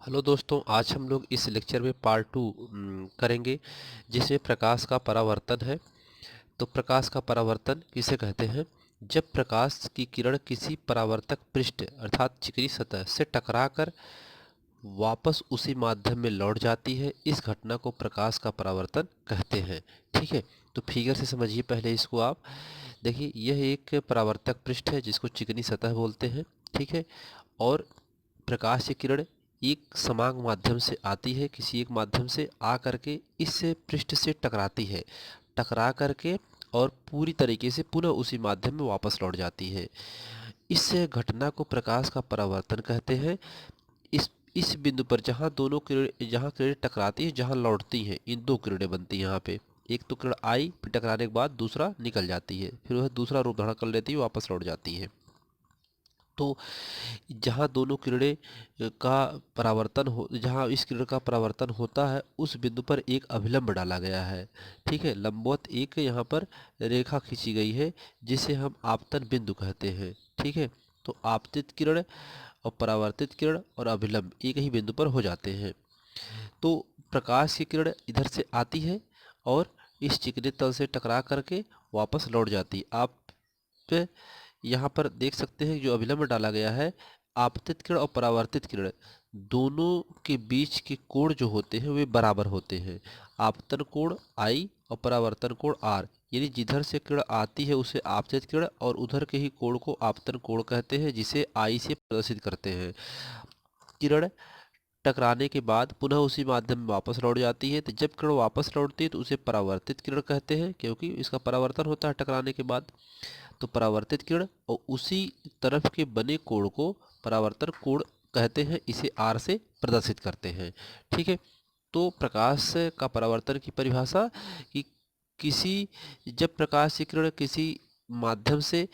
Hello दोस्तों, आज हम लोग इस लेक्चर में पार्ट 2 करेंगे, जिसमें प्रकाश का परावर्तन है। तो प्रकाश का परावर्तन किसे कहते हैं? जब प्रकाश की किरण किसी परावर्तक पृष्ठ अर्थात चिकनी सतह से टकराकर वापस उसी माध्यम में लौट जाती है, इस घटना को प्रकाश का परावर्तन कहते हैं। ठीक है, तो फिगर से समझिए पहले इसको आप। देखिए, यह एक परावर्तक पृष्ठ है जिसको चिकनी सतह बोलते हैं। ठीक है, और प्रकाश की किरण एक समान माध्यम से आती है, किसी एक माध्यम से आ करके इस पृष्ठ से टकराती है, टकरा करके और पूरी तरीके से पुनः उसी माध्यम में वापस लौट जाती है। इस घटना को प्रकाश का परावर्तन कहते हैं। इस बिंदु पर जहाँ किरणें टकराती है, जहाँ लौटती हैं, इन दो किरणें बनती हैं यहाँ पे। एक तो किरण आई, फिर टकराने के बाद दूसरा निकल जाती है, फिर वह दूसरा रूप धारण कर लेती है, वापस लौट जाती है। तो जहाँ दोनों किरणें का परावर्तन हो जहाँ इस किरण का परावर्तन होता है, उस बिंदु पर एक अभिलंब डाला गया है। ठीक है, लंबवत एक यहाँ पर रेखा खींची गई है, जिसे हम आपतन बिंदु कहते हैं। ठीक है, तो आपतित किरण और परावर्तित किरण और अभिलंब एक ही बिंदु पर हो जाते हैं। तो प्रकाश की किरण इधर से आती है और इस चिकने तल से टकरा करके वापस लौट जाती है। आप यहाँ पर देख सकते हैं जो अभिलंब डाला गया है, आपतित किरण और परावर्तित किरण दोनों के बीच के कोण जो होते हैं वे बराबर होते हैं। आपतन कोण आई और परावर्तन कोण आर, यानी जिधर से किरण आती है उसे आपतित किरण और उधर के ही कोण को आपतन कोण कहते हैं, जिसे आई से प्रदर्शित करते हैं। किरण टकराने के बाद पुनः उसी माध्यम में वापस लौट जाती है, तो जब किरण वापस लौटती है तो उसे परावर्तित किरण कहते हैं, क्योंकि इसका परावर्तन होता है टकराने के बाद। तो परावर्तित किरण और उसी तरफ के बने कोण को परावर्तन कोण कहते हैं, इसे आर से प्रदर्शित करते हैं। ठीक है, तो प्रकाश का परावर्तन की परिभाषा कि किसी जब प्रकाश की किरण किसी माध्यम से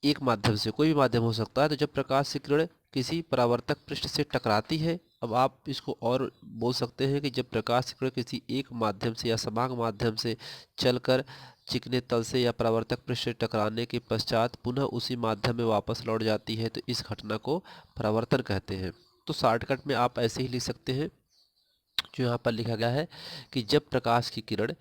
एक माध्यम से, कोई भी माध्यम हो सकता है, तो जब प्रकाश की किरण किसी परावर्तक पृष्ठ से टकराती है, अब आप इसको और बोल सकते हैं कि जब प्रकाश की किरण किसी एक माध्यम से या समान माध्यम से चलकर चिकने तल से या परावर्तक पृष्ठ से टकराने के पश्चात पुनः उसी माध्यम में वापस लौट जाती है, तो इस घटना को परावर्तन कहते हैं। तो शॉर्टकट में आप ऐसे ही लिख सकते हैं जो यहाँ पर लिखा गया है कि जब प्रकाश की किरण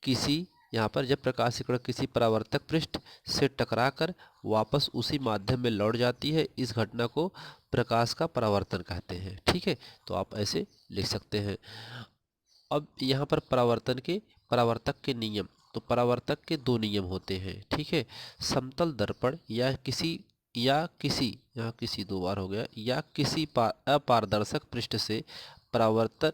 किसी यहाँ पर जब प्रकाश की किरण किसी परावर्तक पृष्ठ से टकराकर वापस उसी माध्यम में लौट जाती है, इस घटना को प्रकाश का परावर्तन कहते हैं। ठीक है, तो आप ऐसे लिख सकते हैं। अब यहाँ पर परावर्तक के नियम, तो परावर्तक के दो नियम होते हैं। ठीक है, समतल दर्पण यहाँ किसी दो बार हो गया, या किसी अपारदर्शक पृष्ठ से परावर्तन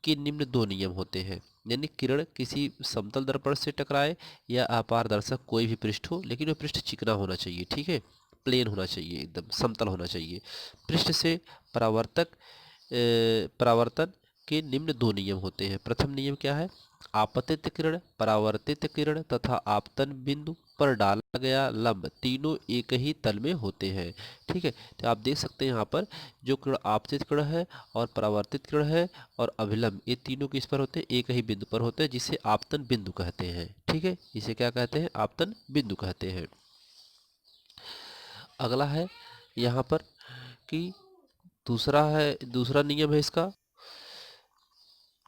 के निम्न दो नियम होते हैं। यानी किरण किसी समतल दर्पण से टकराए या अपारदर्शक कोई भी पृष्ठ हो, लेकिन वह पृष्ठ चिकना होना चाहिए। ठीक है, प्लेन होना चाहिए, एकदम समतल होना चाहिए। पृष्ठ से परावर्तन के निम्न दो नियम होते हैं। प्रथम नियम क्या है? आपतित किरण, परावर्तित किरण तथा आपतन बिंदु पर डाला गया लंब तीनों एक ही तल में होते हैं। ठीक है, तो आप देख सकते हैं यहाँ पर जो किरण आपतित किरण है और परावर्तित किरण है और अभिलंब, ये तीनों किस पर होते हैं? एक ही बिंदु पर होते हैं, जिसे आपतन बिंदु कहते हैं। ठीक है, इसे क्या कहते हैं? आपतन बिंदु कहते हैं। अगला है यहाँ पर कि दूसरा नियम है इसका,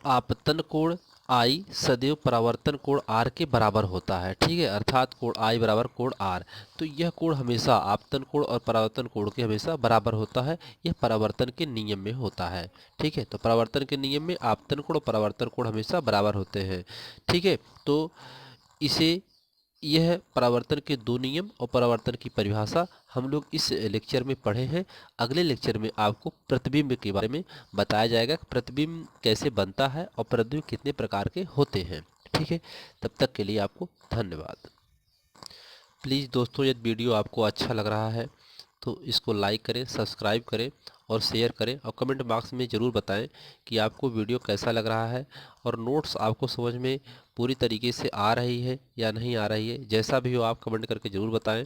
आपतन कोण आई सदैव परावर्तन कोण आर के बराबर होता है। ठीक है, अर्थात कोण आई बराबर कोण आर। तो यह कोण हमेशा आपतन कोण और परावर्तन कोण के हमेशा बराबर होता है। यह परावर्तन के नियम में होता है। ठीक है, तो परावर्तन के नियम में आपतन कोण और परावर्तन कोण हमेशा बराबर होते हैं। ठीक है, तो इसे यह परावर्तन के दो नियम और परावर्तन की परिभाषा हम लोग इस लेक्चर में पढ़े हैं। अगले लेक्चर में आपको प्रतिबिंब के बारे में बताया जाएगा कि प्रतिबिंब कैसे बनता है और प्रतिबिंब कितने प्रकार के होते हैं। ठीक है, तब तक के लिए आपको धन्यवाद। प्लीज़ दोस्तों, यदि वीडियो आपको अच्छा लग रहा है तो इसको लाइक करें, सब्सक्राइब करें और शेयर करें, और कमेंट बॉक्स में ज़रूर बताएं कि आपको वीडियो कैसा लग रहा है और नोट्स आपको समझ में पूरी तरीके से आ रही है या नहीं आ रही है। जैसा भी हो आप कमेंट करके ज़रूर बताएं।